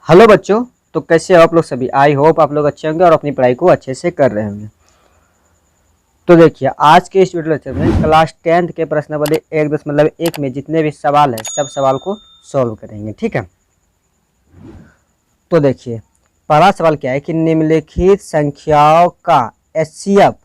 Hello बच्चों। तो कैसे हो आप लोग सभी। आई होप आप लोग अच्छे होंगे और अपनी पढ़ाई को अच्छे से कर रहे होंगे। तो देखिए आज के इस वीडियो लेक्चर में क्लास 10th के प्रश्नावली 1.1 में जितने भी सवाल है सब सवाल को सॉल्व करेंगे। ठीक है। तो देखिए पहला सवाल क्या है कि निम्नलिखित संख्याओं का एचसीएफ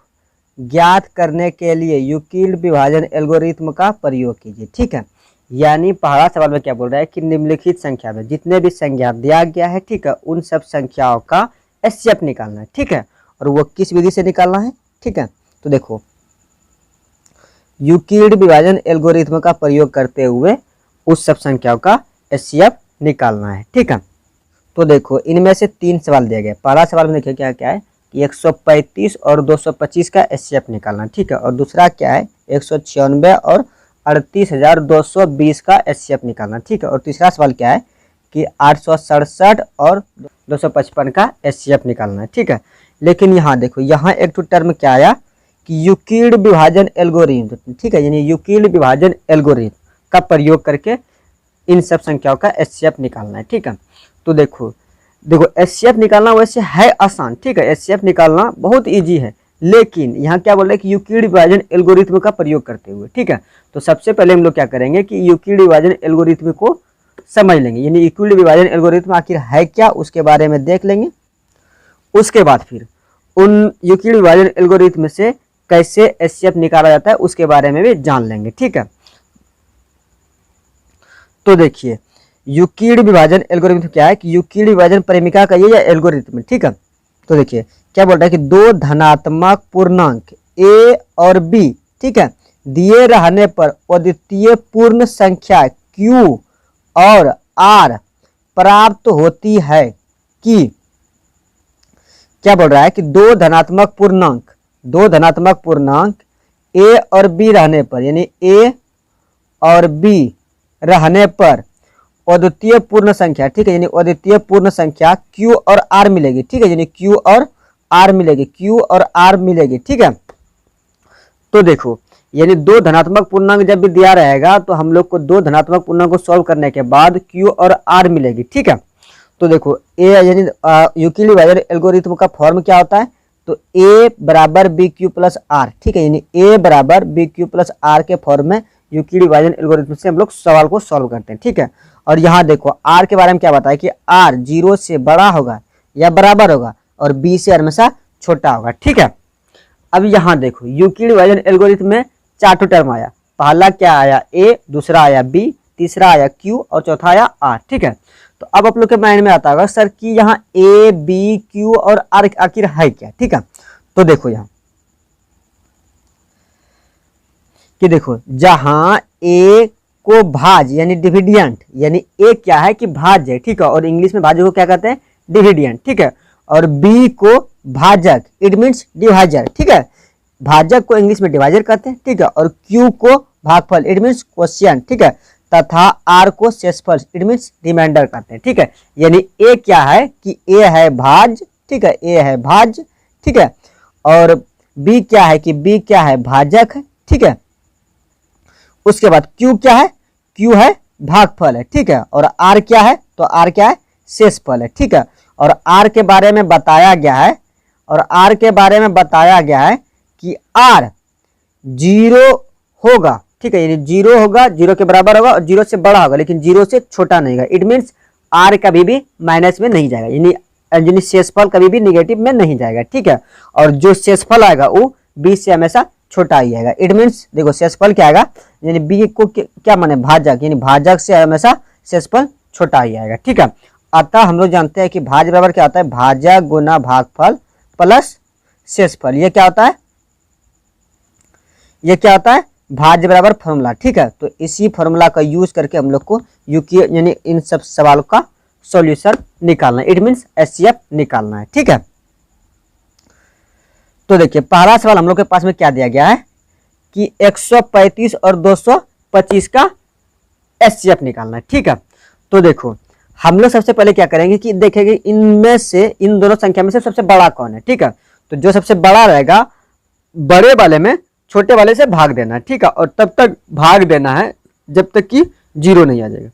ज्ञात करने के लिए यूक्लिड विभाजन एल्गोरिथ्म का प्रयोग कीजिए। ठीक है। यानी पहला सवाल में क्या बोल रहा है कि निम्नलिखित संख्या में जितने भी संख्या दिया गया है, ठीक है, उन सब संख्याओं का एचसीएफ निकालना है। ठीक है। और वो किस विधि से निकालना है। ठीक है। तो देखो यूक्लिड विभाजन एल्गोरिथ्म का प्रयोग करते हुए उस सब संख्याओं का एचसीएफ निकालना है। ठीक है। तो देखो इनमें से 3 सवाल दिए गए। पहला सवाल में देखिए क्या क्या है कि 135 और 225 का एचसीएफ निकालना। ठीक है। और दूसरा क्या है 196 और 38,220 का एचसीएफ निकालना। ठीक है। और तीसरा सवाल क्या है कि 867 और 255 का एचसीएफ निकालना है। ठीक है। लेकिन यहाँ देखो यहाँ एक तो टर्म क्या आया कि यूक्लिड विभाजन एल्गोरिथ्म। ठीक है। यानी यूक्लिड विभाजन एल्गोरिथ्म का प्रयोग करके इन सब संख्याओं का एचसीएफ निकालना है। ठीक है। तो देखो एचसीएफ निकालना वैसे है आसान। ठीक है। एचसीएफ निकालना बहुत इजी है, लेकिन यहाँ क्या बोल रहे हैं कि यूक्लिड विभाजन एल्गोरिथ्म का प्रयोग करते हुए। ठीक है। तो सबसे पहले हम लोग क्या करेंगे कि यूक्लिड विभाजन एल्गोरिथ्म को समझ लेंगे, यानी यूक्लिड विभाजन एल्गोरिथ्म आखिर है क्या उसके बारे में देख लेंगे। उसके बाद फिर उन यूक्लिड विभाजन एल्गोरिथ्म से कैसे एचसीएफ निकाला जाता है उसके बारे में भी जान लेंगे। ठीक है। तो देखिए यूक्लिड विभाजन एल्गोरिथ्म क्या है कि यूक्लिड विभाजन परिमिका का ये एल्गोरिथ्म। ठीक है। तो देखिए क्या बोल रहा है कि 2 धनात्मक पूर्णांक a और b, ठीक है, दिए रहने पर अद्वितीय पूर्ण संख्या q और r प्राप्त होती है कि क्या बोल रहा है कि 2 धनात्मक पूर्णांक a और b रहने पर, यानी a और b रहने पर अद्वितीय पूर्ण संख्या, ठीक है, यानी अद्वितीय पूर्ण संख्या q और r मिलेगी। ठीक है। यानी q और r मिलेगी। ठीक है। तो देखो यानी 2 धनात्मक पूर्णांक जब भी दिया रहेगा तो हम लोग को 2 धनात्मक पूर्णांक को सॉल्व करने के बाद q और r मिलेगी। ठीक है। तो देखो a यानी यूक्लिड विभाजन एल्गोरिथ्म का फॉर्म क्या होता है, तो a बराबर bq प्लस r। ठीक है। यानी a बराबर bq प्लस r के फॉर्म में यूक्लिड विभाजन एल्गोरिथ्म से हम लोग सवाल को सॉल्व करते हैं। ठीक है। और यहाँ देखो r के बारे में क्या बताया कि r 0 से बड़ा होगा या बराबर होगा और b से हमेशा छोटा होगा। ठीक है। अब यहाँ देखो यूक्लिड विभाजन एल्गोरिथ्म में 4 टर्म आया। पहला क्या आया a, दूसरा आया b, तीसरा आया q और चौथा आया r। ठीक है। तो अब आप लोग के माइंड में आता होगा सर कि यहाँ a, b, q और r आखिर है क्या। ठीक है। तो देखो यहाँ कि देखो जहां a को भाज यानी डिविडेंट, यानी a क्या है कि भाज्य, ठीक है, और इंग्लिश में भाज्य को क्या कहते हैं डिविडेंट। ठीक है। और b को भाजक, इट मीन्स डिवाइजर। ठीक है। भाजक को इंग्लिश में डिवाइजर कहते हैं। ठीक है। और q को भागफल, इट मीन्स क्वोशिएंट। ठीक है। तथा r को शेषफल, इट मीन्स रिमाइंडर कहते हैं। ठीक है। यानी a क्या है कि a है भाज, ठीक है, a है भाज, ठीक है, और b क्या है कि b क्या है भाजक है। ठीक है। उसके बाद q क्या है, q है भागफल है। ठीक है। और r क्या है, तो r क्या है शेषफल है। ठीक है। और r के बारे में बताया गया है कि r 0 होगा। ठीक है। यानी 0 होगा, 0 के बराबर होगा और 0 से बड़ा होगा, लेकिन 0 से छोटा नहीं होगा। इट मीन्स r कभी भी माइनस में नहीं जाएगा, यानी शेषफल कभी भी निगेटिव में नहीं जाएगा। ठीक है। और जो शेषफल आएगा वो b से हमेशा छोटा ही आएगा। इट मीन्स देखो शेषफल क्या आएगा, यानी b को क्या माने भाजक, यानी भाजक से हमेशा शेषफल छोटा ही आएगा। ठीक है। अतः हम लोग जानते हैं कि भाज बराबर क्या होता है, भाजक गुना भागफल प्लस शेषफल। ये क्या होता है भाज्य बराबर फॉर्मूला। ठीक है। तो इसी फॉर्मूला का यूज करके हम लोग को यूक्लिड यानी इन सब सवालों का सॉल्यूशन निकालना है, इट मीन्स एचसीएफ निकालना है। ठीक है। तो देखिए पहला सवाल हम लोग के पास में क्या दिया गया है कि 135 और 225 का एचसीएफ निकालना है। ठीक है। तो देखो हम लोग सबसे पहले क्या करेंगे कि देखेंगे इनमें से, इन दोनों संख्या में से सबसे बड़ा कौन है। ठीक है। तो जो सबसे बड़ा रहेगा बड़े वाले में छोटे वाले से भाग देना है। ठीक है। और तब तक भाग देना है जब तक कि 0 नहीं आ जाएगा,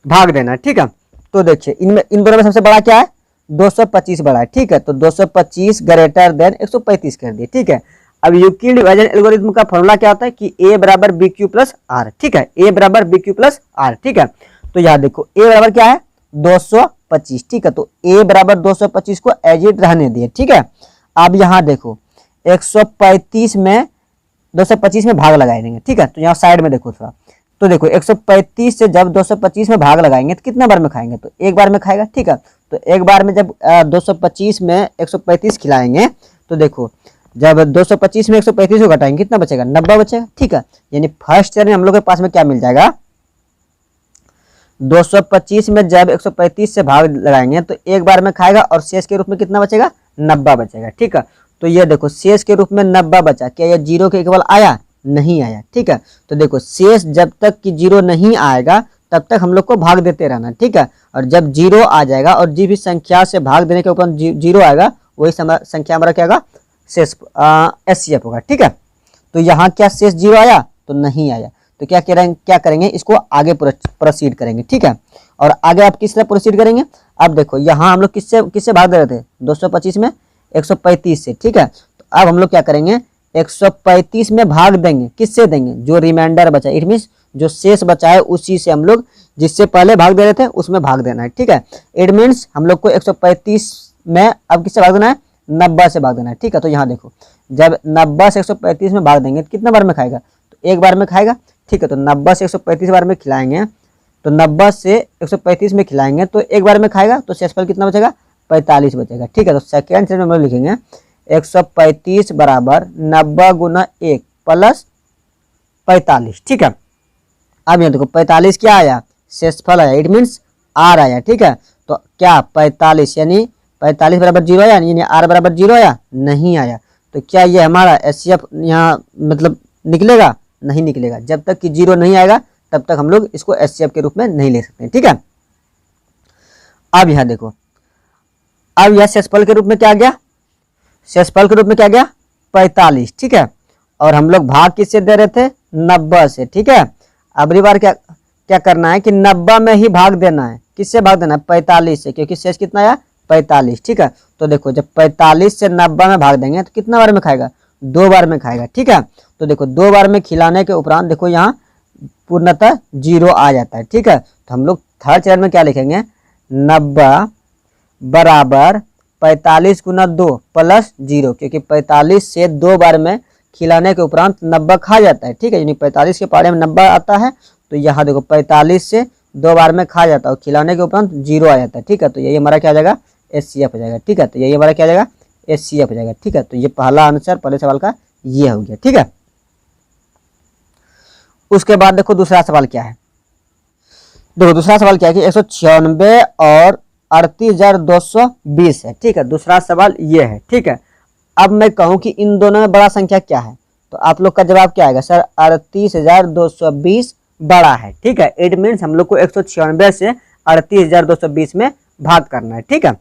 भाग देना है। ठीक है। तो देखिए इनमें इन दोनों में सबसे बड़ा क्या है, 225 बड़ा है, ठीक है। तो 225 ग्रेटर देन 135 कर दिए, ठीक है। अब यूक्लिड डिवीजन एल्गोरिथम का फॉर्मूला क्या होता है कि a बराबर बी क्यू प्लस आर, ठीक है, a बराबर बी क्यू प्लस आर, ठीक है। तो यहाँ देखो a बराबर क्या है 225, ठीक है। तो a बराबर 225 को एज इट रहने दिए, ठीक है। अब यहाँ देखो 135 में 225 में भाग लगाए देंगे, ठीक है। तो यहाँ साइड में देखो थोड़ा, तो देखो 135 से जब 225 में भाग लगाएंगे तो कितना बार में खाएंगे, तो एक बार में खाएगा, ठीक है। तो एक बार में जब 225 में 135 खिलाएंगे तो देखो जब 225 में 135 को घटाएंगे कितना बचेगा, 90 बचेगा, ठीक है। यानी फर्स्ट चरण में हम लोग के पास में क्या मिल जाएगा, 225 में जब 135 से भाग लगाएंगे तो एक बार में खाएगा और शेष के रूप में कितना बचेगा, 90 बचेगा, ठीक है। तो ये देखो शेष के रूप में 90 बचा, क्या ये जीरो के इक्वल आया, नहीं आया, ठीक है। तो देखो शेष जब तक कि जीरो नहीं आएगा तब तक हम लोग को भाग देते रहना, ठीक है। और जब जीरो आ जाएगा और जिस भी संख्या से भाग देने के ऊपर जीरो आएगा वही संख्या हमारा क्या होगा, शेष एचसीएफ होगा, ठीक है। तो यहाँ क्या शेष जीरो आया, तो नहीं आया, तो क्या करेंगे इसको आगे प्रोसीड करेंगे, ठीक है। और आगे आप किस तरह प्रोसीड करेंगे, अब देखो यहाँ हम लोग किससे भाग दे रहे थे 225 में 135 से, ठीक है। तो अब हम लोग क्या करेंगे 135 में भाग देंगे, किससे देंगे, जो रिमाइंडर बचा, इट मीन्स जो शेष बचा है उसी से हम लोग जिससे पहले भाग दे रहे थे उसमें भाग देना है, ठीक है। इट मीन्स हम लोग को 135 में अब किससे भाग देना है, 90 से भाग देना है, ठीक है। तो यहाँ देखो जब 90 से 135 में भाग देंगे तो कितना बार में खाएगा, तो एक बार में खाएगा, ठीक है। तो 90 से 135 बार में खिलाएंगे, तो 90 से 135 में खिलाएंगे तो एक बार में खाएगा, तो शेषफल कितना बचेगा, 45 बचेगा, ठीक है। तो सेकेंड चरण में हम लोग लिखेंगे 135 बराबर 90 गुना 1 प्लस 45, ठीक है। अब यहाँ देखो 45 क्या आया, शेषफल आया, इट मीन्स आर आया, ठीक है। तो क्या 45 यानी 45 बराबर जीरो आया, यानी आर बराबर जीरो आया, नहीं आया। तो क्या ये हमारा एचसीएफ यहाँ मतलब निकलेगा, नहीं निकलेगा। जब तक कि जीरो नहीं आएगा तब तक हम लोग इसको एचसीएफ के रूप में नहीं ले सकते, ठीक है। अब यहाँ देखो, अब यह शेषफल के रूप में क्या गया, शेषफल के रूप में क्या गया 45, ठीक है। और हम लोग भाग किससे दे रहे थे, 90 से, ठीक है। अगली बार क्या करना है कि 90 में ही भाग देना है, किससे भाग देना है, 45 से, क्योंकि शेष कितना आया 45, ठीक है। तो देखो जब 45 से 90 में भाग देंगे तो कितना बार में खाएगा, 2 बार में खाएगा, ठीक है। तो देखो 2 बार में खिलाने के उपरांत देखो यहाँ पूर्णतः जीरो आ जाता है, ठीक है। तो हम लोग थर्ड चरण में क्या लिखेंगे, 90 बराबर 45 गुना 2 प्लस जीरो, क्योंकि 45 से 2 बार में खिलाने के उपरांत 90 खा जाता है, ठीक है। यानी 45 के पारे में 90 आता है, तो यहाँ देखो 45 से 2 बार में खा जाता है और खिलाने के उपरांत जीरो आ जाता है, ठीक है। तो यही हमारा क्या हो जाएगा, एचसीएफ हो जाएगा, ठीक है। तो यही हमारा क्या हो जाएगा, एचसीएफ हो जाएगा, ठीक है। तो ये पहला आंसर पहले सवाल का ये हो गया, ठीक है। उसके बाद देखो दूसरा सवाल क्या है, देखो दूसरा सवाल क्या है कि 196 और 38,220 है, ठीक है। दूसरा सवाल ये है, ठीक है। अब मैं कहूँ कि इन दोनों में बड़ा संख्या क्या है, तो आप लोग का जवाब क्या आएगा, सर 38,220 बड़ा है, ठीक है। इट मीन्स हम लोग को 196 से 38,220 में भाग करना है, ठीक है।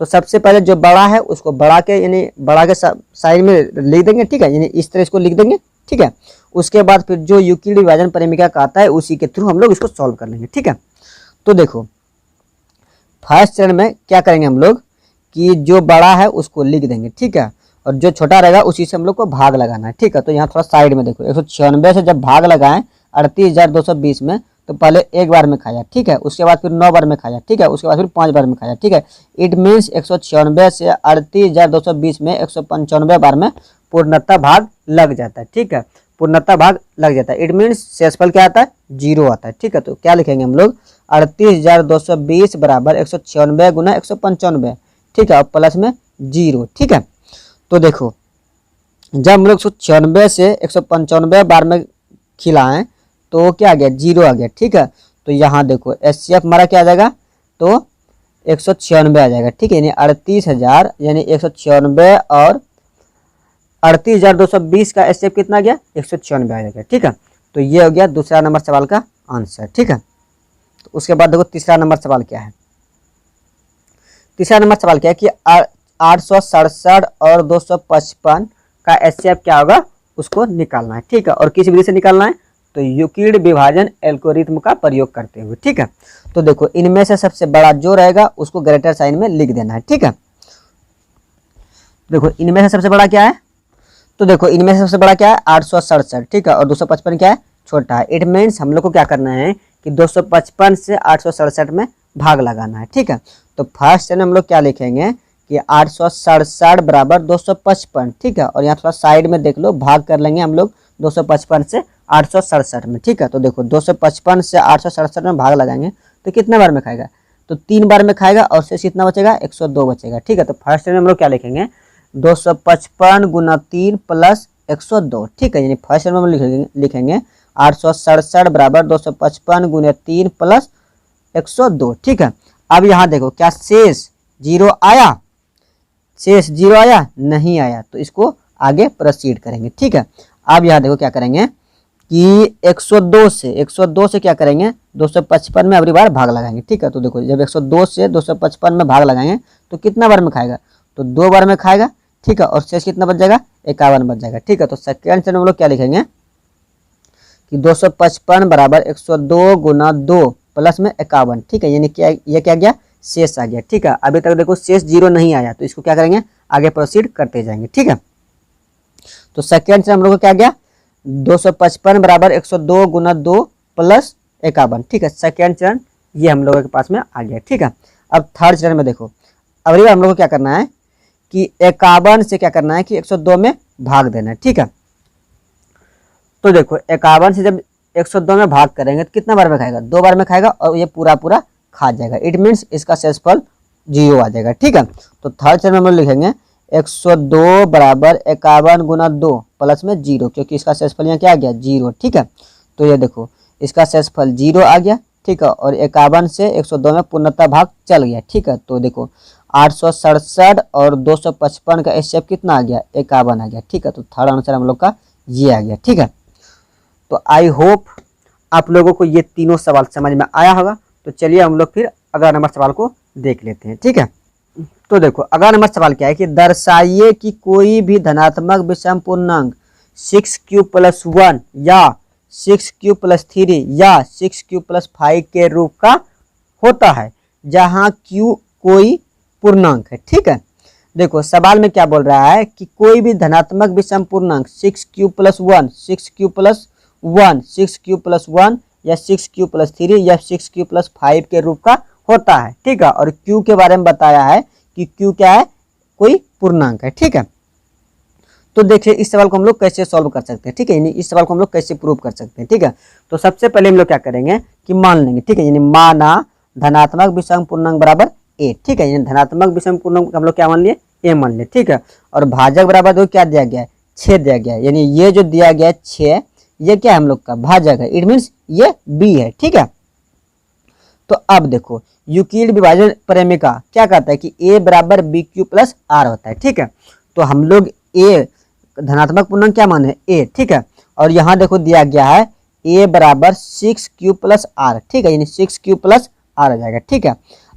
तो सबसे पहले जो बड़ा है उसको बड़ा के साइड में लिख देंगे, ठीक है, यानी इस तरह इसको लिख देंगे, ठीक है। उसके बाद फिर जो यूक्लिड विभाजन परिमिका का आता है उसी के थ्रू हम लोग इसको सॉल्व कर लेंगे, ठीक है। तो देखो फर्स्ट चरण में क्या करेंगे हम लोग कि जो बड़ा है उसको लिख देंगे, ठीक है, और जो छोटा रहेगा उसी से हम लोग को भाग लगाना है, ठीक है। तो यहाँ थोड़ा साइड में देखो 196 से जब भाग लगाएं 38,220 में, तो पहले एक बार में खाया, ठीक है, उसके बाद फिर 9 बार में खाया, ठीक है, उसके बाद फिर 5 बार में खाया, ठीक है। इट मीन्स 196 से 38,220 में 195 बार में पूर्णतः भाग लग जाता है, ठीक है, पूर्णतः भाग लग जाता है। इट मीन्स शेषफल क्या आता है, जीरो आता है, ठीक है। तो क्या लिखेंगे हम लोग 38,220 बराबर 196 गुना 195, ठीक है, और प्लस में जीरो, ठीक है। तो देखो जब हम लोग 196 से 195 बार में खिलाएं तो क्या आ गया, जीरो आ गया, ठीक है। तो यहाँ देखो एचसीएफ हमारा क्या आ जाएगा, तो 196 आ जाएगा, ठीक है, यानी 38,000 यानी 196 और 38,220 का एचसीएफ कितना गया, 196 आ जाएगा, ठीक है। तो ये हो गया दूसरा नंबर सवाल का आंसर, ठीक है। तो उसके बाद देखो तीसरा नंबर सवाल क्या है, तीसरा नंबर सवाल क्या है कि 867 और 255 का एचसीएफ क्या होगा उसको निकालना है, ठीक है। और किस विधि से निकालना है, तो यूक्लिड विभाजन एल्गोरिथम का प्रयोग करते हुए, ठीक है। तो देखो इनमें से सबसे बड़ा जो रहेगा उसको ग्रेटर साइन में लिख देना है, ठीक है। देखो इनमें से सबसे बड़ा क्या है, तो देखो इनमें से सबसे बड़ा क्या है 867, ठीक है, और 255 क्या है छोटा है। इट मीन्स हम लोग को क्या करना है कि 255 से 867 में भाग लगाना है, ठीक है। तो फर्स्ट में हम लोग क्या लिखेंगे कि 867 बराबर 255, ठीक है, और यहाँ थोड़ा साइड में देख लो भाग कर लेंगे हम लोग 255 से 867 में, ठीक है। तो देखो 255 से 867 में भाग लगाएंगे तो कितने बार में खाएगा, तो 3 बार में खाएगा और शेष कितना बचेगा 102 बचेगा, ठीक है। तो फर्स्ट में हम लोग क्या लिखेंगे 255 गुना 3 प्लस 102, ठीक है, यानी फर्स्ट में हम लिखेंगे 867 बराबर 255 गुना 3 प्लस 102, ठीक है। अब यहाँ देखो क्या शेष 0 आया, शेष 0 आया नहीं आया, तो इसको आगे प्रोसीड करेंगे, ठीक है। अब यहाँ देखो क्या करेंगे कि 102 से क्या करेंगे 255 में अगली बार भाग लगाएंगे, ठीक है। तो देखो जब 102 से 255 में भाग लगाएंगे तो कितना बार में खाएगा, तो 2 बार में खाएगा, ठीक है, और शेष कितना बच जाएगा 51 बच जाएगा, ठीक है। तो सेकेंड से हम लोग क्या लिखेंगे कि 255 बराबर 102 गुना 2 प्लस में 51, ठीक है, यानी क्या ये क्या गया शेष आ गया, ठीक है। अभी तक देखो शेष 0 नहीं आया तो इसको क्या करेंगे आगे प्रोसीड करते जाएंगे, ठीक है। तो सेकेंड से हम लोग को क्या गया 255 बराबर 102 गुना 2 प्लस 51, ठीक है। सेकेंड चरण ये हम लोगों के पास में आ गया, ठीक है। अब थर्ड चरण में देखो अब हम लोग को क्या करना है कि 51 से क्या करना है कि 102 में भाग देना है, ठीक है। तो देखो 51 से जब 102 में भाग करेंगे तो कितना बार में खाएगा 2 बार में खाएगा और ये पूरा पूरा खा जाएगा। इट मीन्स इसका शेषफल 0 आ जाएगा, ठीक है। तो थर्ड चरण में हम लोग लिखेंगे 102 बराबर 51 गुना 2 प्लस में 0, क्योंकि इसका शेषफल यहाँ क्या आ गया 0, ठीक है। तो ये देखो इसका शेषफल 0 आ गया, ठीक है, और 51 से 102 में पूर्णतः भाग चल गया, ठीक है। तो देखो 867 और 255 का एचसीएफ कितना आ गया 51 आ गया, ठीक है। तो थर्ड आंसर हम लोग का ये आ गया, ठीक है। तो आई होप आप लोगों को ये तीनों सवाल समझ में आया होगा। तो चलिए हम लोग फिर अगला नंबर सवाल को देख लेते हैं, ठीक है। तो देखो अगला नंबर सवाल क्या है कि दर्शाइए कि कोई भी धनात्मक विषम पूर्णांक 6q+1 या 6q+3 या 6q+5 के रूप का होता है जहां q कोई पूर्णांक है, ठीक है। देखो सवाल में क्या बोल रहा है कि कोई भी धनात्मक विषम पूर्णांक 6q+1 6q+1 6q+1 या 6q+3 या 6q+5 के रूप का होता है, ठीक है। और q के बारे में बताया है कि q क्या है कोई पूर्णांक है, ठीक है। तो देखिए इस सवाल को हम लोग कैसे सॉल्व कर सकते हैं, ठीक है, यानी इस सवाल को हम लोग कैसे प्रूव कर सकते हैं, ठीक है। तो सबसे पहले हम लोग क्या करेंगे कि मान लेंगे, ठीक है, यानी माना धनात्मक विषम पूर्णांक बराबर a, ठीक है, यानी धनात्मक विषम पूर्णांक हम लोग क्या मान लिए a मान लिए, ठीक है। और भाजक बराबर दो क्या दिया गया है 6 दिया गया है, यानी ये जो दिया गया है 6 ये क्या है हम लोग का भाजक है, इट मीन्स ये b है, ठीक है। तो अब देखो यूक्लिड विभाजन प्रेमिका क्या कहता है कि a बराबर bq+r होता है, ठीक है। तो हम लोग a धनात्मक पूर्णांक क्या माने a, ठीक है, और यहाँ देखो दिया गया है a बराबर 6q+r, ठीक है, यानी 6q+r आ जाएगा, ठीक है।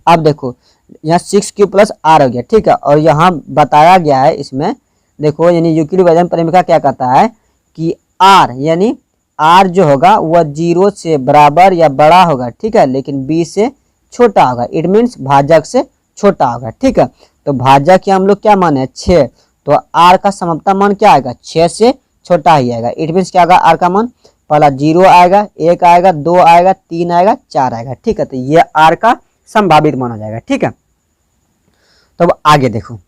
अब देखो यहाँ 6q+r हो गया, ठीक है, और यहाँ बताया गया है इसमें देखो यानी यूक्लिड विभाजन प्रेमिका क्या कहता है कि r यानी r जो होगा वह 0 से बराबर या बड़ा होगा, ठीक है, लेकिन b से छोटा होगा, इट मीन्स भाजक से छोटा होगा, ठीक है। तो भाजक या हम लोग क्या माने 6, तो r का समता मान क्या आएगा 6 से छोटा ही आएगा, इट मीन्स क्या आएगा r का मान पहला 0 आएगा 1 आएगा 2 आएगा 3 आएगा 4 आएगा, ठीक है। तो ये r का संभावित मान हो जाएगा, ठीक है। तो अब आगे देखो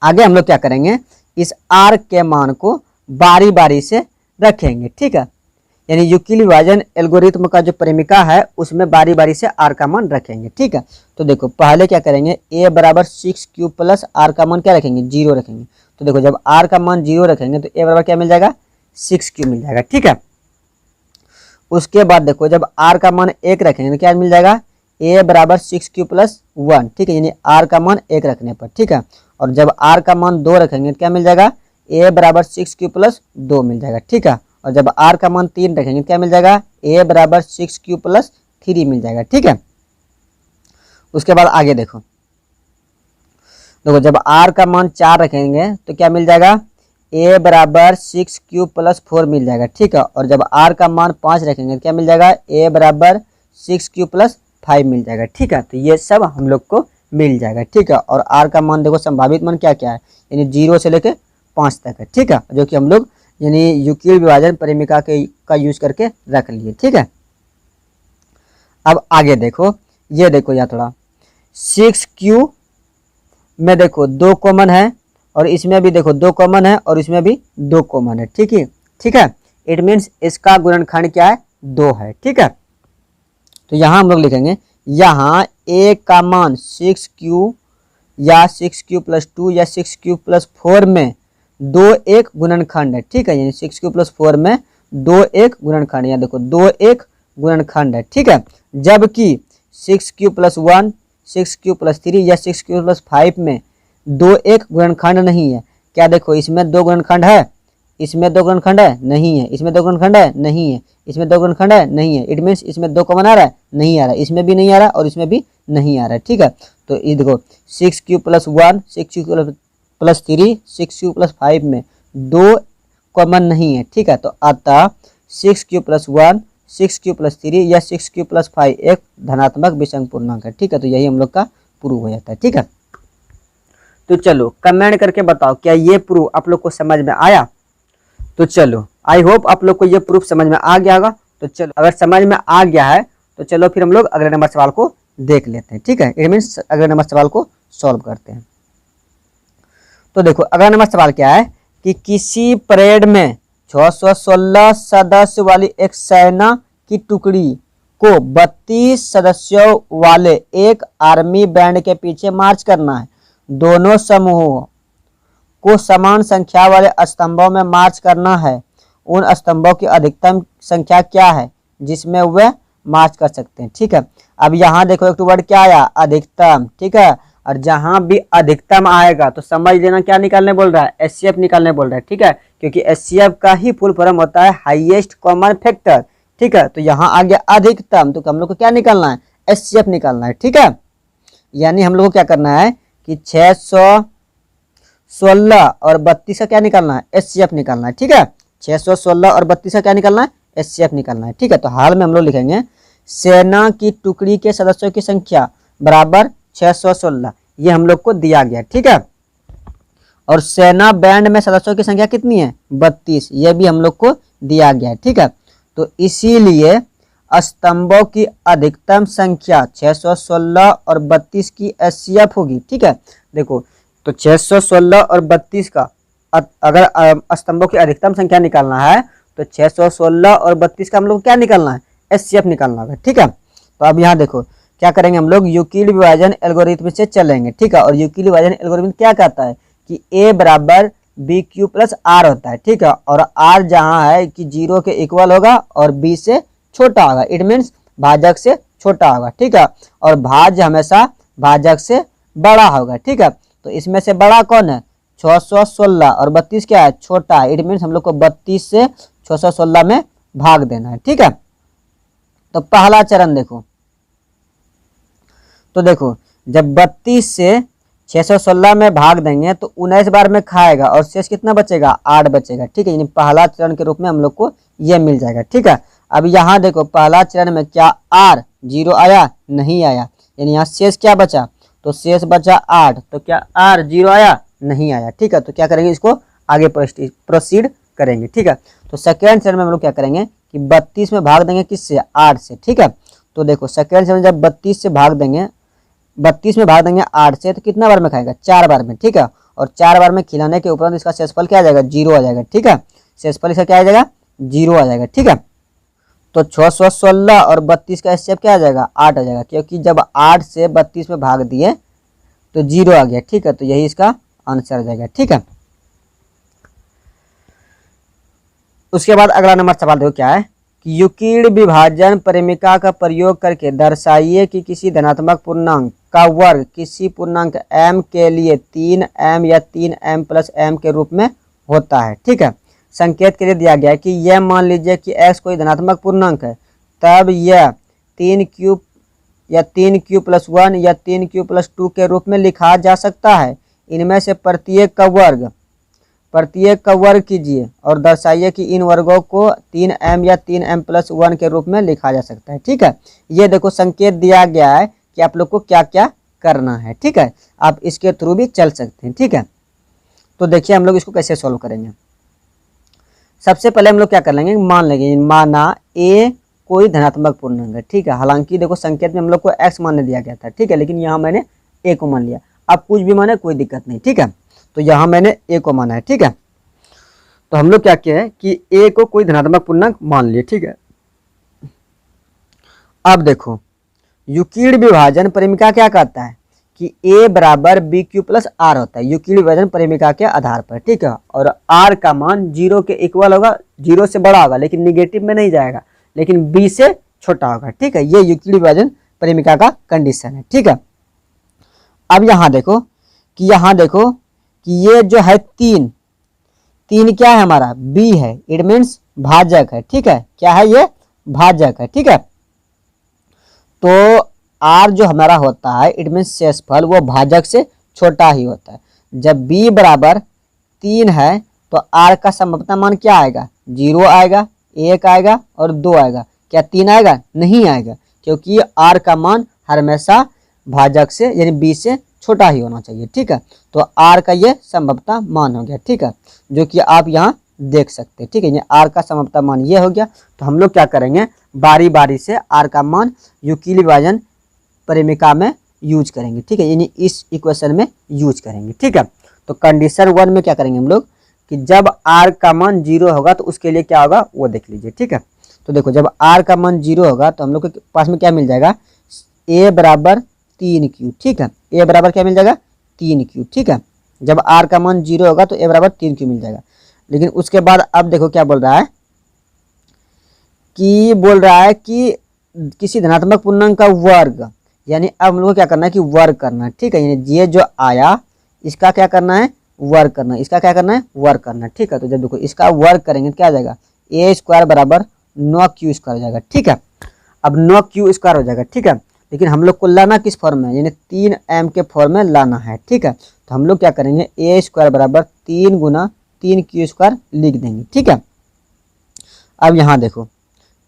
आगे हम लोग क्या करेंगे इस r के मान को बारी बारी से रखेंगे, ठीक है, यानी यूक्लिड विभाजन एल्गोरिथम का जो प्रेमिका है उसमें बारी बारी से r का मान रखेंगे, ठीक है। तो देखो पहले क्या करेंगे a बराबर 6q+r का मान क्या रखेंगे 0 रखेंगे। तो देखो जब r का मान 0 रखेंगे तो a बराबर क्या मिल जाएगा 6q मिल जाएगा, ठीक है। उसके बाद देखो जब r का मान 1 रखेंगे तो क्या मिल जाएगा a बराबर 6q+1, ठीक है, यानी r का मान 1 रखने पर, ठीक है। और जब r का मान 2 रखेंगे तो क्या मिल जाएगा a बराबर 6q+2 मिल जाएगा, ठीक है। और जब r का मान 3 रखेंगे क्या मिल जाएगा a बराबर 6q+3 मिल जाएगा, ठीक है। उसके बाद आगे देखो जब r का मान 4 रखेंगे तो क्या मिल जाएगा a बराबर 6q+4 मिल जाएगा, ठीक है। और जब r का मान 5 रखेंगे तो क्या मिल जाएगा a बराबर 6 क्यू + 5 मिल जाएगा। ठीक है, तो ये सब हम लोग को मिल जाएगा। ठीक है, और आर का मान देखो, संभावित मान क्या क्या है, यानी 0 से लेके 5 तक है। ठीक है, जो कि हम लोग यानी यूक्लिड विभाजन परिमिका के का यूज करके रख लिए। ठीक है, अब आगे देखो, ये देखो यहाँ थोड़ा 6Q में देखो 2 कॉमन है, और इसमें भी देखो 2 कॉमन है, और इसमें भी 2 कॉमन है। ठीक है, ठीक है, इट मीन्स इसका गुणनखंड क्या है, 2 है। ठीक है, तो यहाँ हम लोग लिखेंगे, यहाँ a का मान 6Q या 6Q + 2 या 6Q + 4 में 2 एक गुणनखंड है। ठीक है, यानी 6Q + 4 में 2 एक गुणनखंड, यहाँ देखो 2 एक गुणनखंड है। ठीक है, जबकि 6Q + 1, 6Q + 3 या 6Q + 5 में 2 एक गुणनखंड नहीं है। क्या देखो, इसमें 2 गुणनखंड है, इसमें 2 गुणनखंड है, नहीं है, इसमें 2 गुणनखंड है, नहीं है, इसमें 2 गुणनखंड है, नहीं है। इट मीन्स इसमें 2 कॉमन आ रहा है, नहीं आ रहा है, इसमें भी नहीं आ रहा है, और इसमें भी नहीं आ रहा है। ठीक है, तो ये देखो 6Q + 1, 6Q + 3, 6Q + 5 में 2 कॉमन नहीं है। ठीक है, तो अतः 6Q + 1, 6Q + 3 या 6Q + 5 एक धनात्मक विषम पूर्णांक है। ठीक है, तो यही हम लोग का प्रूव हो जाता है। ठीक है, तो चलो कमेंट करके बताओ, क्या ये प्रूफ आप लोग को समझ में आया? तो चलो, आई होप आप लोग को ये प्रूफ समझ में आ गया होगा। तो चलो, अगर समझ में आ गया है तो चलो फिर हम लोग अगले नंबर सवाल को देख लेते हैं। ठीक है, इट मीन्स अगले नंबर सवाल को सॉल्व करते हैं। तो देखो, अगला नंबर सवाल क्या है कि किसी परेड में 616 सदस्य वाली एक सेना की टुकड़ी को 32 सदस्यों वाले एक आर्मी बैंड के पीछे मार्च करना है। दोनों समूहों को समान संख्या वाले स्तंभों में मार्च करना है। उन स्तंभों की अधिकतम संख्या क्या है जिसमें वे मार्च कर सकते हैं। ठीक है, अब यहाँ देखो एक वर्ड क्या आया, अधिकतम। ठीक है, और जहां भी अधिकतम आएगा तो समझ लेना क्या निकालने बोल रहा है, एचसीएफ निकालने बोल रहा है। ठीक है, क्योंकि एचसीएफ का ही फुल फॉर्म होता है हाईएस्ट कॉमन फैक्टर। ठीक है, तो यहाँ आ गया अधिकतम, तो हम लोग को क्या निकालना है, एचसीएफ निकालना है। ठीक है, यानी हम लोग को क्या करना है कि 616 और 32 का क्या निकालना है, एचसीएफ निकालना है। ठीक है, 616 और 32 का क्या निकालना है, एचसीएफ निकालना है। ठीक है, तो हाल में हम लोग लिखेंगे सेना की टुकड़ी के सदस्यों की संख्या बराबर 616, ये हम लोग को दिया गया। ठीक है, और सेना बैंड में सदस्यों की संख्या कितनी है, 32, ये भी हम लोग को दिया गया है। ठीक है, तो इसीलिए स्तंभों की अधिकतम संख्या 616 और 32 की एचसीएफ होगी। ठीक है, देखो तो 616 और 32 का अगर स्तंभों की अधिकतम संख्या निकालना है तो 616 और 32 का हम लोग क्या निकालना है, एचसीएफ निकालना होगा। ठीक है, तो अब यहाँ देखो क्या करेंगे, हम लोग यूक्लिड विभाजन एल्गोरिथम से चलेंगे। ठीक है, और यूक्लिड विभाजन एल्गोरिथम क्या कहता है कि a बराबर BQ + R होता है। ठीक है, और R जहाँ है कि 0 के इक्वल होगा और B से छोटा होगा, इट मीन्स भाजक से छोटा होगा। ठीक है, और भाज्य हमेशा भाजक से बड़ा होगा। ठीक है, तो इसमें से बड़ा कौन है, 616, और 32 क्या है, छोटा है, इट मीन्स हम लोग को 32 से 616 में भाग देना है। ठीक है, तो पहला चरण देखो, तो देखो जब 32 से 616 में भाग देंगे तो 19 बार में खाएगा और शेष कितना बचेगा, 8 बचेगा। ठीक है, यानी पहला चरण के रूप में हम लोग को ये मिल जाएगा। ठीक है, अब यहाँ देखो पहला चरण में क्या R 0 आया, नहीं आया, यानी यहाँ शेष क्या बचा, तो शेष बचा 8, तो क्या R 0 आया, नहीं आया। ठीक है, तो क्या करेंगे, इसको आगे प्रोसीड करेंगे। ठीक है, तो सेकेंड चरण में हम लोग क्या करेंगे कि 32 में भाग देंगे किससे, 8 से। ठीक है, तो देखो सेकेंड चरण जब 32 से भाग देंगे, 32 में भाग देंगे 8 से, तो कितना बार में खाएगा, 4 बार में। ठीक है, और 4 बार में खिलाने के उपरांत इसका शेषफल क्या आ जाएगा, 0 आ जाएगा। ठीक है, शेषफल इसका क्या आ जाएगा, 0 आ जाएगा। ठीक है, तो 616 और 32 का एचसीएफ क्या आ जाएगा, 8 आ जाएगा, क्योंकि जब 8 से 32 में भाग दिए तो 0 आ गया। ठीक है, तो यही इसका आंसर आ जाएगा। ठीक है, उसके बाद अगला नंबर सवाल देखो क्या है कि यूक्लिड विभाजन परिमिका का प्रयोग करके दर्शाइए कि किसी धनात्मक पूर्णांक का वर्ग किसी पूर्णांक m के लिए 3m या 3m + m के रूप में होता है। ठीक है, संकेत के लिए दिया गया है कि यह मान लीजिए कि x कोई धनात्मक पूर्णांक है, तब यह 3q या 3q + 1 या 3q + 2 के रूप में लिखा जा सकता है। इनमें से प्रत्येक का वर्ग प्रत्येक का वर्ग कीजिए और दर्शाइए कि इन वर्गों को 3m या 3m+1 के रूप में लिखा जा सकता है। ठीक है, ये देखो संकेत दिया गया है कि आप लोग को क्या क्या करना है। ठीक है, आप इसके थ्रू भी चल सकते हैं। ठीक है, तो देखिए हम लोग इसको कैसे सॉल्व करेंगे। सबसे पहले हम लोग क्या कर लेंगे, मान लेंगे, माना a कोई धनात्मक पूर्णांक है। ठीक है, हालांकि देखो संकेत में हम लोग को x मानने दिया गया था। ठीक है, लेकिन यहाँ मैंने a को मान लिया। आप कुछ भी माने कोई दिक्कत नहीं। ठीक है, तो यहाँ मैंने a को माना है। ठीक है, तो हम लोग क्या किए हैं कि a को कोई धनात्मक पूर्णांक मान लिए। ठीक है, अब देखो यूक्लिड विभाजन परिमिका क्या कहता है कि a बराबर BQ प्लस R होता है यूक्लिड विभाजन परिमिका के आधार पर। ठीक है, और R का मान 0 के इक्वल होगा, 0 से बड़ा होगा लेकिन निगेटिव में नहीं जाएगा, लेकिन b से छोटा होगा। ठीक है, ये यूक्लिड विभाजन परिमिका का कंडीशन है। ठीक है, अब यहाँ देखो कि ये जो है तीन क्या है हमारा, b है, इट मीन्स भाजक है। ठीक है, क्या है ये, भाजक है। ठीक है, तो r जो हमारा होता है इट मीन्स शेषफल, वो भाजक से छोटा ही होता है। जब b बराबर 3 है तो r का संभाव्यता मान क्या आएगा, 0 आएगा, 1 आएगा और 2 आएगा। क्या 3 आएगा, नहीं आएगा, क्योंकि r का मान हमेशा भाजक से यानी b से छोटा ही होना चाहिए। ठीक है, तो r का ये संभाव्यता मान हो गया। ठीक है, जो कि आप यहाँ देख सकते हैं। ठीक है, ये r का संभाव्यता मान ये हो गया। तो हम लोग क्या करेंगे, बारी बारी से r का मान यूक्लिड विभाजन परिमिका में यूज करेंगे। ठीक है, यानी इस इक्वेशन में यूज करेंगे। ठीक है, तो कंडीशन 1 में क्या करेंगे हम लोग कि जब r का मान 0 होगा तो उसके लिए क्या होगा वो देख लीजिए। ठीक है, तो देखो जब r का मान 0 होगा तो हम लोग के पास में क्या मिल जाएगा, a बराबर 3q। ठीक है, a बराबर क्या मिल जाएगा, 3q। ठीक है, जब r का मान 0 होगा तो a बराबर 3q मिल जाएगा। लेकिन उसके बाद अब देखो क्या बोल रहा है कि किसी धनात्मक पूर्णांक का वर्ग, यानी अब हम लोग को क्या करना है कि वर्ग करना है। ठीक है, यानी ये जो आया इसका क्या करना है, वर्ग करना है, इसका क्या करना है, वर्ग करना है। ठीक है, तो जब देखो इसका वर्ग करेंगे तो क्या आ जाएगा, a² बराबर 9q² हो जाएगा। ठीक है, अब 9q² हो जाएगा। ठीक है, लेकिन हम लोग को लाना किस फॉर्म में, यानी 3m के फॉर्म में लाना है। ठीक है, तो हम लोग क्या करेंगे, a² बराबर 3 गुना 3q² लिख देंगे। ठीक है, अब यहाँ देखो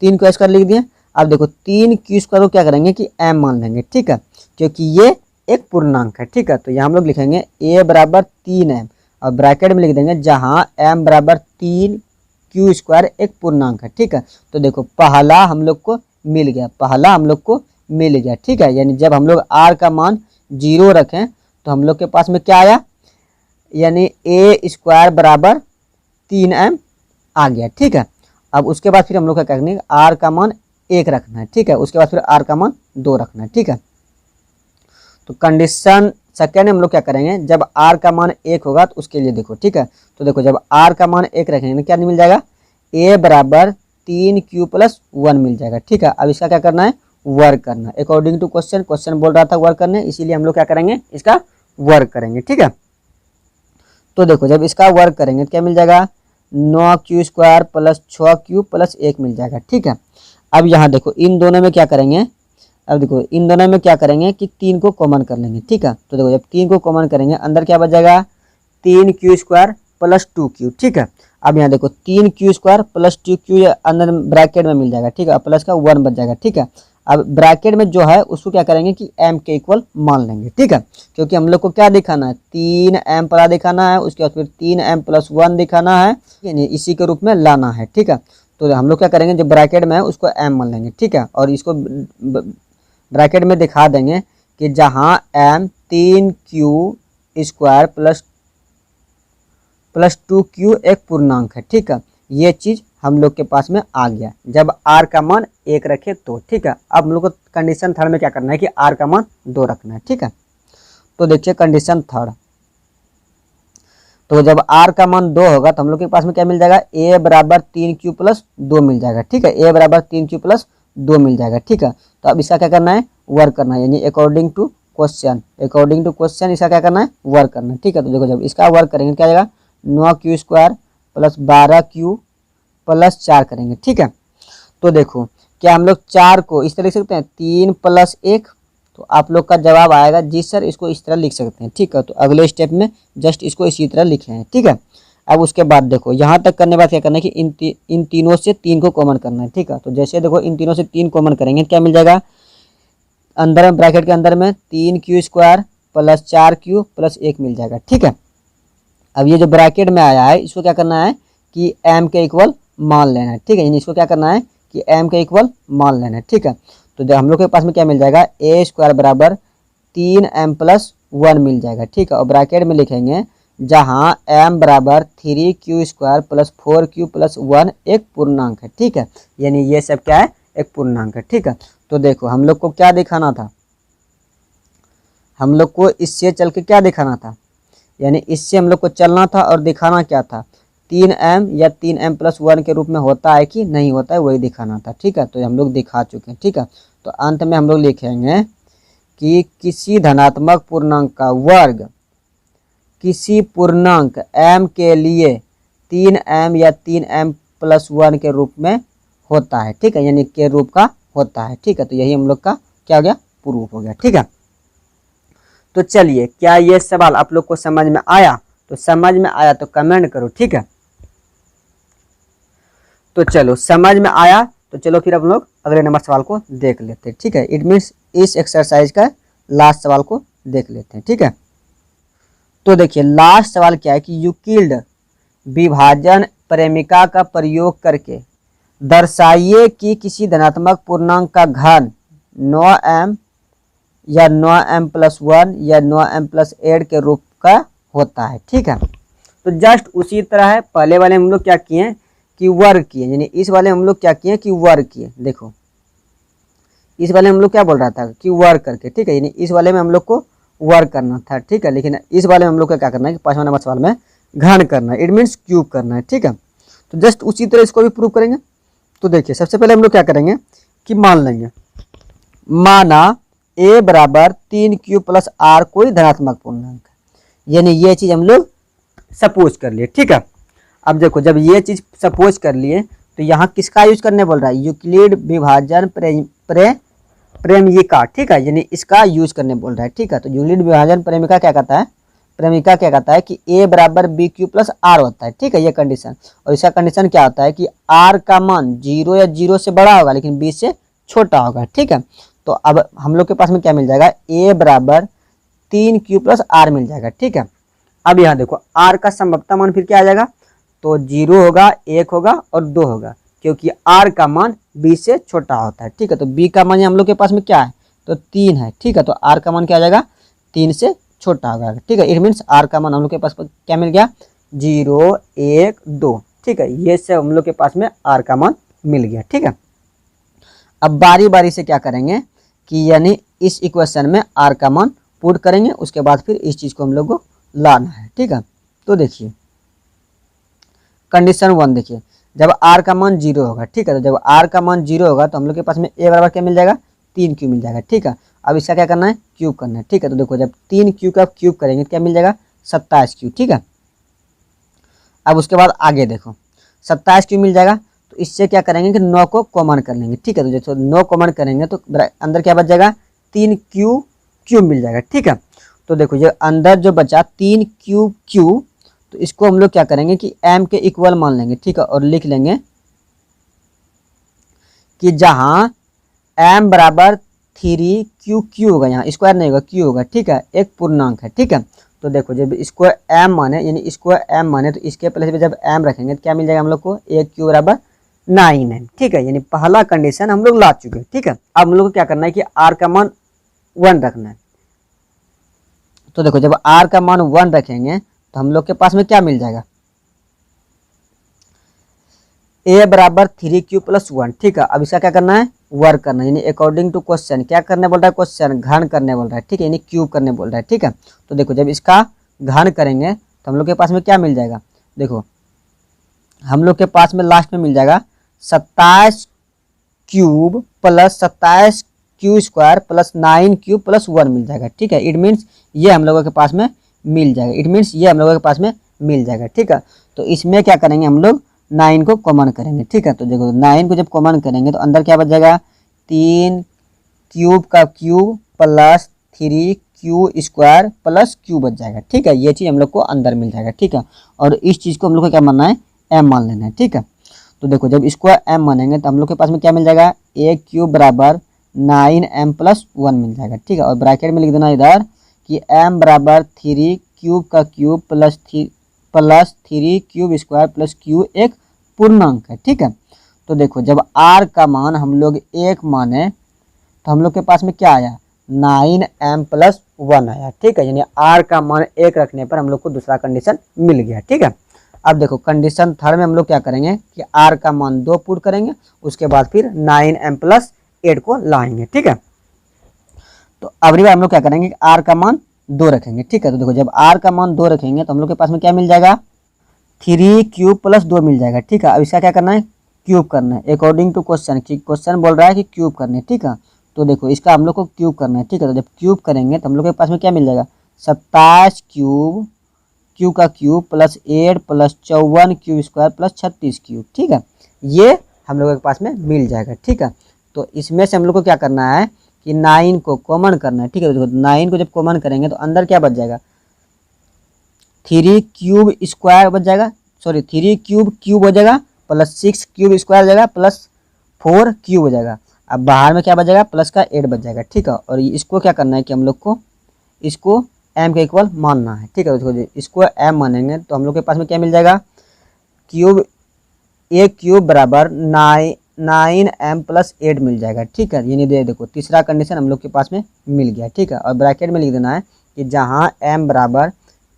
3q² लिख दिए। अब देखो 3q² को क्या करेंगे कि m मान लेंगे। ठीक है, क्योंकि ये एक पूर्णांक है। ठीक है, तो यहाँ हम लोग लिखेंगे a बराबर 3m और ब्रैकेट में लिख देंगे जहाँ m बराबर 3q² एक पूर्णांक है। ठीक है, तो देखो पहला हम लोग को मिल गया। ठीक है, यानी जब हम लोग r का मान 0 रखें तो हम लोग के पास में क्या आया, यानी a² बराबर 3m आ गया। ठीक है, अब उसके बाद फिर हम लोग क्या करेंगे, r का मान 1 रखना है। ठीक है, उसके बाद फिर r का मान 2 रखना है। ठीक है, तो कंडीशन सेकेंड हम लोग क्या करेंगे, जब r का मान 1 होगा तो उसके लिए देखो। ठीक है, तो देखो जब r का मान 1 रखेंगे क्या मिल जाएगा, a बराबर 3q+1 मिल जाएगा। ठीक है, अब इसका क्या करना है, वर्ग करना है। अकॉर्डिंग टू क्वेश्चन बोल रहा था वर्ग करने, इसीलिए हम लोग क्या करेंगे, इसका वर्ग करेंगे। ठीक है, तो देखो जब इसका वर्ग करेंगे तो क्या मिल जाएगा, 9q² + 6q + 1 मिल जाएगा। ठीक है, अब यहाँ देखो इन दोनों में क्या करेंगे, कि 3 को कॉमन कर लेंगे। ठीक है, तो देखो जब 3 को कॉमन करेंगे अंदर क्या बच जाएगा, 3q² + 2q। ठीक है, अब यहाँ देखो 3q² + 2q अंदर ब्रैकेट में मिल जाएगा। ठीक है, प्लस का 1 बच जाएगा। ठीक है, अब ब्रैकेट में जो है उसको क्या करेंगे कि m के इक्वल मान लेंगे। ठीक है, क्योंकि हम लोग को क्या दिखाना है, 3m परा दिखाना है, उसके बाद फिर 3m+1 दिखाना है, यानी इसी के रूप में लाना है। ठीक है, तो हम लोग क्या करेंगे, जो ब्रैकेट में है उसको m मान लेंगे। ठीक है, और इसको ब्रैकेट में दिखा देंगे कि जहाँ m 3q² + 2q एक पूर्णांक है। ठीक है, ये चीज़ हम लोग के पास में आ गया जब r का मान 1 रखे तो। ठीक है, अब हम लोग को कंडीशन थर्ड में क्या करना है कि r का मान 2 रखना है। ठीक है, तो देखिए कंडीशन थर्ड, तो जब r का मान 2 होगा तो हम लोग के पास में क्या मिल जाएगा, a बराबर 3q+2 मिल जाएगा। ठीक है, a बराबर 3q+2 मिल जाएगा। ठीक है, तो अब इसका क्या करना है, वर्क करना है, यानी अकॉर्डिंग टू क्वेश्चन इसका क्या करना है, वर्क करना है। ठीक है, तो देखो जब इसका वर्क करेंगे क्या जाएगा, 9q² + 12q + 4 करेंगे। ठीक है, तो देखो क्या हम लोग 4 को इस तरह लिख सकते हैं, 3 + 1, तो आप लोग का जवाब आएगा जी सर इसको इस तरह लिख सकते हैं। ठीक है, तो अगले स्टेप में जस्ट इसको इसी तरह लिखे हैं। ठीक है, अब उसके बाद देखो यहाँ तक करने के बाद क्या करना है कि इन तीनों से 3 को कॉमन करना है, ठीक है। तो जैसे देखो इन तीनों से 3 कॉमन करेंगे क्या मिल जाएगा, अंदर में ब्रैकेट के अंदर में 3q² प्लस 4q प्लस 1 मिल जाएगा, ठीक है। अब ये जो ब्रैकेट में आया है इसको क्या करना है कि m के इक्वल मान लेना है, ठीक है। यानी इसको क्या करना है कि m के इक्वल मान लेना है, ठीक है। तो जो हम लोग के पास में क्या मिल जाएगा, a² बराबर 3m प्लस 1 मिल जाएगा, ठीक है। और ब्रैकेट में लिखेंगे जहाँ m बराबर 3q² प्लस 4q प्लस 1 एक पूर्णांक है, ठीक है। यानी ये सब क्या है, एक पूर्णांक है, ठीक है। तो देखो हम लोग को क्या दिखाना था, हम लोग को इससे चल के क्या दिखाना था, यानी इससे हम लोग को चलना था और दिखाना क्या था, 3m या 3m प्लस 1 के रूप में होता है कि नहीं होता है वही दिखाना था, ठीक है। तो हम लोग दिखा चुके हैं, ठीक है। तो अंत में हम लोग लिखेंगे कि किसी धनात्मक पूर्णांक का वर्ग किसी पूर्णांक m के लिए 3m या 3m प्लस 1 के रूप में होता है, ठीक है। यानी के रूप का होता है, ठीक है। तो यही हम लोग का क्या हो गया, प्रूफ हो गया, ठीक है। तो चलिए क्या ये सवाल आप लोग को समझ में आया, तो समझ में आया तो कमेंट करो, ठीक है। तो चलो समझ में आया तो चलो फिर हम लोग अगले नंबर सवाल को देख लेते हैं, ठीक है। इट मीन्स इस एक्सरसाइज का लास्ट सवाल को देख लेते हैं, ठीक है। तो देखिए लास्ट सवाल क्या है कि यूक्लिड विभाजन प्रेमिका का प्रयोग करके दर्शाइए कि किसी धनात्मक पूर्णांक का घन 9m या 9m प्लस 1 या 9m प्लस 8 के रूप का होता है, ठीक है। तो जस्ट उसी तरह है, पहले वाले हम लोग क्या किए कि वर्ग किए, यानी इस वाले हम लोग क्या किए कि वर्ग किए। देखो इस वाले हम लोग क्या बोल रहा था कि वर्ग करके, ठीक है। यानी इस वाले में हम लोग को वर्ग करना था, ठीक है। लेकिन इस वाले में हम लोग को क्या करना है कि 5वां नंबर सवाल में घन करना है, इट मीन्स क्यूब करना है, ठीक है। तो जस्ट उसी तरह इसको भी प्रूव करेंगे। तो देखिए सबसे पहले हम लोग क्या करेंगे कि मान लेंगे, माना a बराबर 3q प्लस r कोई धनात्मक पूर्णांक है, यानी ये चीज हम लोग सपोज कर लिए, ठीक है। अब देखो जब ये चीज सपोज कर लिए तो यहाँ किसका यूज करने बोल रहा है, यूक्लिड विभाजन प्रेमिका, ठीक है। यानी इसका यूज करने बोल रहा है, ठीक है। तो यूक्लिड विभाजन प्रेमिका क्या कहता है, प्रेमिका क्या कहता है कि a बराबर bq प्लस r होता है, ठीक है, ये कंडीशन। और इसका कंडीशन क्या होता है कि r का मान 0 या 0 से बड़ा होगा लेकिन b से छोटा होगा, ठीक है। तो अब हम लोग के पास में क्या मिल जाएगा, a बराबर 3q प्लस r मिल जाएगा, ठीक है। अब यहाँ देखो r का संभवतः मान फिर क्या आ जाएगा, तो 0 होगा, 1 होगा और 2 होगा, क्योंकि r का मान b से छोटा होता है, ठीक है। तो b का मान हम लोग के पास में क्या है, तो 3 है, ठीक है। तो r का मान क्या आ जाएगा, 3 से छोटा होगा, ठीक है। इट मीन्स r का मान हम लोग के पास क्या मिल गया, 0 1 2, ठीक है। ये से हम लोग के पास में r का मान मिल गया, ठीक है। अब बारी बारी से क्या करेंगे कि यानी इस इक्वेशन में r का मान पुट करेंगे, उसके बाद फिर इस चीज को हम लोग को लाना है, ठीक है। तो देखिए कंडीशन 1 देखिए, जब r का मान 0 होगा, ठीक है। तो जब r का मान 0 होगा तो हम लोग के पास में a बराबर क्या मिल जाएगा, 3q मिल जाएगा, ठीक है। अब इसका क्या करना है, क्यूब करना है, ठीक है। तो देखो जब 3q का क्यूब करेंगे तो क्या मिल जाएगा, 27q, ठीक है। अब उसके बाद आगे देखो 27q मिल जाएगा, तो इससे क्या करेंगे कि 9 को कॉमन कर लेंगे, ठीक है। तो जैसे 9 कॉमन करेंगे तो अंदर क्या बच जाएगा, 3q क्यूब मिल जाएगा, ठीक है। तो देखो ये अंदर जो बचा 3q क्यूब, तो इसको हम लोग क्या करेंगे कि m के इक्वल मान लेंगे, ठीक है। और लिख लेंगे कि जहां m बराबर 3q होगा, यहाँ स्क्वायर नहीं होगा, q होगा, ठीक है, एक पूर्णांक है, ठीक है। तो देखो जब इसको m माने, यानी इसको m माने, तो इसके प्लेस पे जब m रखेंगे तो क्या मिल जाएगा हम लोग को, एक q बराबर 9m, ठीक है। यानी पहला कंडीशन हम लोग ला चुके हैं, ठीक है। अब हम लोग को क्या करना है कि r का मान 1 रखना है। तो देखो जब r का मान 1 रखेंगे तो हम लोग के पास में क्या मिल जाएगा, a बराबर 3q प्लस 1, ठीक है। अब इसका क्या करना है, वर्क करना है, यानी अकॉर्डिंग टू क्वेश्चन क्या करने बोल रहा है, क्वेश्चन घन करने बोल रहा है, ठीक है, यानी क्यूब करने बोल रहा है, ठीक है। तो देखो जब इसका घन करेंगे तो हम लोग के पास में क्या मिल जाएगा, देखो हम लोग के पास में लास्ट में मिल जाएगा 27 cube plus 27 Q square plus 9 cube plus 1 मिल जाएगा, ठीक है। इट मीन्स ये हम लोगों के पास में मिल जाएगा, इट मीन्स ये हम लोगों के पास में मिल जाएगा, ठीक है। तो इसमें क्या करेंगे हम लोग 9 को कॉमन करेंगे, ठीक है। तो देखो 9 को जब कॉमन करेंगे तो अंदर क्या बच जाएगा, 3 क्यूब का cube plus 3 Q square plus Q बच जाएगा। ठीक है, ये चीज़ हम लोग को अंदर मिल जाएगा। ठीक है, और इस चीज़ को हम लोग को क्या मानना है, एम मान लेना है। ठीक है, तो देखो जब इसको एम मानेंगे तो हम लोग के पास में क्या मिल जाएगा, ए क्यूब बराबर 9m प्लस 1 मिल जाएगा। ठीक है, और ब्रैकेट में लिख देना इधर कि m बराबर 3 क्यूब का cube plus 3 cube square plus Q एक पूर्णांक है। ठीक है, तो देखो जब r का मान हम लोग 1 माने तो हम लोग के पास में क्या आया, 9m प्लस 1 आया। ठीक है, यानी r का मान 1 रखने पर हम लोग को दूसरा कंडीशन मिल गया। ठीक है, अब देखो कंडीशन थर्ड में हम लोग क्या करेंगे कि r का मान 2 पुट करेंगे, उसके बाद फिर 9m प्लस 8 को लाएंगे। ठीक है, तो अगली बार हम लोग क्या करेंगे कि r का मान 2 रखेंगे। ठीक है, तो देखो जब r का मान 2 रखेंगे तो हम लोग के पास में क्या मिल जाएगा, 3 क्यूब प्लस 2 मिल जाएगा। ठीक है, अब इसका क्या करना है, क्यूब करना है अकॉर्डिंग टू क्वेश्चन। क्वेश्चन बोल रहा है कि क्यूब करने। ठीक है, तो देखो इसका हम लोग को क्यूब करना है। ठीक है, तो जब क्यूब करेंगे तो हम लोग के पास में क्या मिल जाएगा, 27 क्यूब क्यू का cube plus 8 plus 54 cube square plus 36 cube. ठीक है, ये हम लोगों के पास में मिल जाएगा। ठीक है, तो इसमें से हम लोग को क्या करना है कि 9 को कॉमन करना है। ठीक है, तो 9 को जब कॉमन करेंगे तो अंदर क्या बच जाएगा, 3 क्यूब स्क्वायर बच जाएगा, सॉरी 3 क्यूब क्यूब हो जाएगा प्लस 6 क्यूब स्क्वायर हो जाएगा प्लस 4 क्यूब हो जाएगा। अब बाहर में क्या बच जाएगा, प्लस का 8 बच जाएगा। ठीक है, और इसको क्या करना है कि हम लोग को इसको m के इक्वल मानना है। ठीक है, तो इसको m मानेंगे तो हम लोग के पास में क्या मिल जाएगा, क्यूब ए क्यूब बराबर 9m प्लस 8 मिल जाएगा। ठीक है, यानी देखो तीसरा कंडीशन हम लोग के पास में मिल गया। ठीक है, और ब्रैकेट में लिख देना है कि जहाँ m बराबर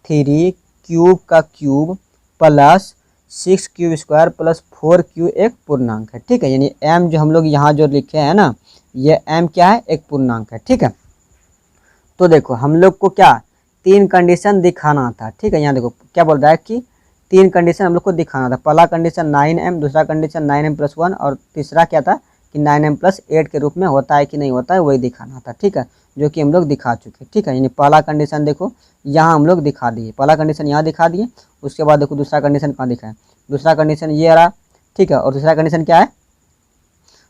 3 क्यूब का cube plus 6 cube square plus 4 Q एक पूर्णांक है। ठीक है, यानी m जो हम लोग यहाँ जो लिखे हैं ना, ये m क्या है, एक पूर्णांक है। ठीक है, तो देखो हम लोग को क्या 3 कंडीशन दिखाना था। ठीक है, यहाँ देखो क्या बोल रहा है कि 3 कंडीशन हम लोग को दिखाना था। पहला कंडीशन 9m, दूसरा कंडीशन 9m प्लस 1 और तीसरा क्या था कि 9m प्लस 8 के रूप में होता है कि नहीं होता है, वही दिखाना था। ठीक है, जो कि हम लोग दिखा चुके। ठीक है, यानी पहला कंडीशन देखो यहाँ हम लोग दिखा दिए, पहला कंडीशन यहाँ दिखा दिए। उसके बाद देखो दूसरा कंडीशन कहाँ दिखाए, दूसरा कंडीशन ये रहा। ठीक है, और तीसरा कंडीशन क्या है,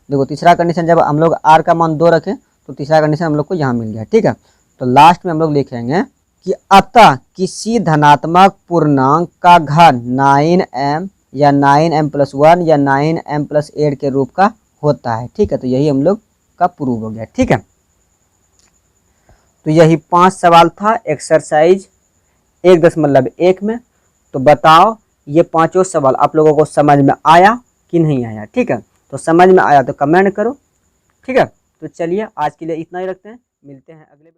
देखो तीसरा कंडीशन जब हम लोग r का मान 2 रखें तो तीसरा कंडीशन हम लोग को यहाँ मिल गया। ठीक है, तो लास्ट में हम लोग लिखेंगे कि अतः किसी धनात्मक पूर्णांक का घन 9m या 9m प्लस 1 या 9m प्लस 8 के रूप का होता है। ठीक है, तो यही हम लोग का प्रूव हो गया। ठीक है, तो यही 5 सवाल था एक्सरसाइज 1.1 में। तो बताओ ये 5 सवाल आप लोगों को समझ में आया कि नहीं आया। ठीक है, तो समझ में आया तो कमेंट करो। ठीक है, तो चलिए आज के लिए इतना ही रखते हैं, मिलते हैं अगले